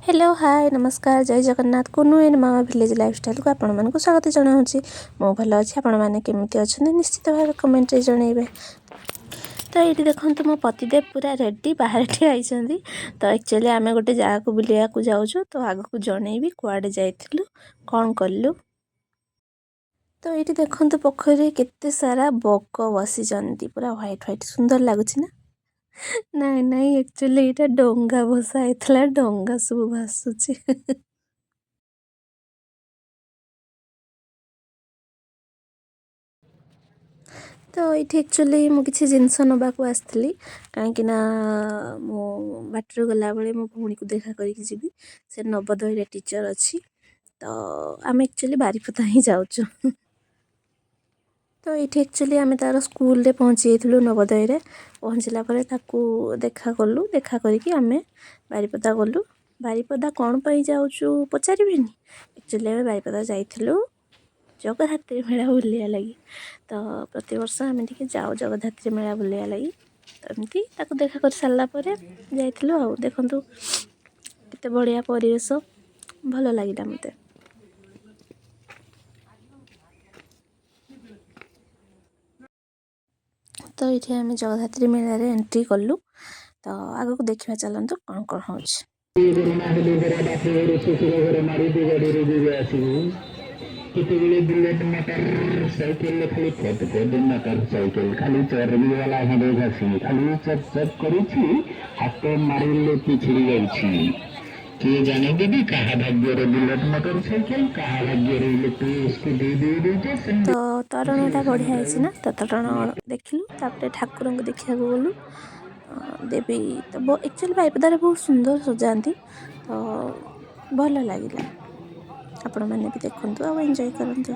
Hello hi नमस्कार जय जगन्नाथ कुनु एंड मामा विलेज लाइफस्टाइल को आपण मानक स्वागत जनाऊँगी। मो भल अच्छी आपण मैंने केमी अच्छा निश्चित भाव कमेंट जनइबे। तो ये देखो मो पतिदेव पूरा रेडी बाहर ठियाई। तो एक्चुअली आम गोटे जगह को बुलिया को जाऊँ तो आग को जनइबी कुआडे जाइलु कौन कलु। तो ये देखो पोखरी केते सारा बक बसी पूरा व्हाइट व्हाइट सुंदर लगुच ना। नाई नाई एक्चुअली ये डोंगा भसा होता डोंगा सब भासुची। तो ये एक्चुअली मुझे जिनस नवाक आसती कहीं मो बाटर गला बेले मो भौणी को देखा करके जी से नवोदय टीचर अच्छी। तो आम एक्चुअली बारीपदा ही जाऊँ। तो ये एक्चुअली आम तार स्कूल रे पहुँची जाइलु नवोदय रे पहुँचला देखा कलु देखा करके आम बारीपदा गलु। बारीपदा कौन पर जाऊँ पचारि एक्चुअली आम बारीपदा जाइलु जगधात्री मेला बुलिया लगी। तो प्रति वर्ष आम टे जाऊ जगधात्री मेला बुलिया लगी। तो एमती देखा कर सारापर जाइलु देखु केते बढ़िया परिवेश भल लगे मत। तो ये आम जगधात्री मेला रे एंट्री कलु। तो आग को देखा चलतु कौन कौन हो केतेबेले बुलेट मोटर साइकेल खाली फट फट मोटर साइकेल खाली चर्बी वाला हेडे घसी खाली चप चप करूछि हाथ मारिले पिछड़ी जाइछि। के जाने दीदी कहा भाग्य बुलेट मोटर साइकेल कहा भाग्य इलेक्ट्रिक स्कूटी दे। तो तरणटा बढ़िया है ना। तो तरण देखिलु ठाकुर को देखा गलु देवी। तो एक्चुअली बारीपदार बहुत सुंदर सजाती। तो भल लगे आपण मैंने भी देखु आ एंजॉय करंतु।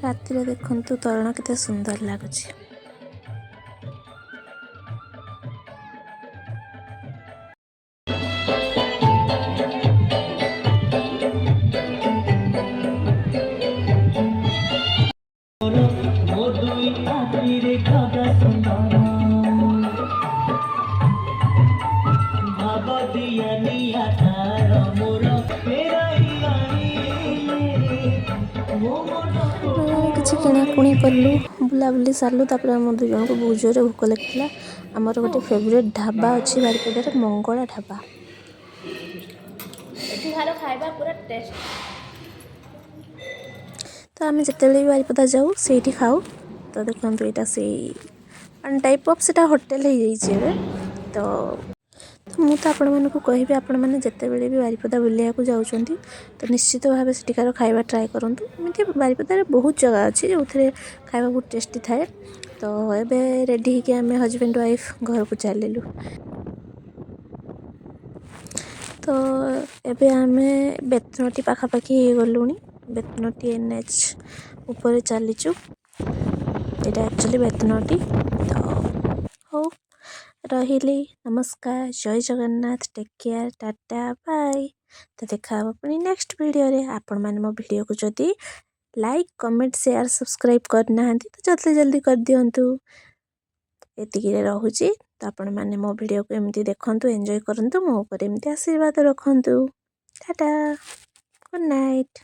राति देखु तोरण केते सुंदर लगुच। किसी किणाकुणी कलु बुलाबुली सारू तापर आम दु जन को बहुत जोर भोक लगे। आमर गोटे फेवरेट ढाबा अच्छी बारीपदार मंगला ढाबा खाइबा पूरा टेस्ट। तो आम जिते भी बारीपदा जाऊ से खाऊ। तो देखो यहाँ से टाइप ऑफ से होटेल हो जाए। तो मुझे आपण मानक कहि आपण मैंने जिते बड़े भी बारीपदा बुलिया को जाऊँगी तो निश्चित भाव सेठिकार खाଇବା ट्राए करूँ। एमती बारीपदार बहुत जगह अच्छी जो खाଇବା बहुत टेस्टी थाए। तो एबे रेडी होके आम हजबैंड वाइफ घर को चलू। तो एबे आम बेतनटी पाखापाखि गलु बेतनटी NH ऊपर चलीचु। यहाँ एक्चुअली बेतनटी। तो हो रही नमस्कार जय Jagannath take care tata bye. तो देखा अपनी नेक्स्ट वीडियो रे। आपण मैंने मो वीडियो को जदि लाइक कमेंट शेयर सब्सक्राइब करना तो जल्दी जल्दी कर दिंतु। एतिकी रहुची। तो आपण मैंने मो वीडियो को एमती देखंतु एंजॉय करंतु मो ऊपर एमती आशीर्वाद रखंतु। Tata good night.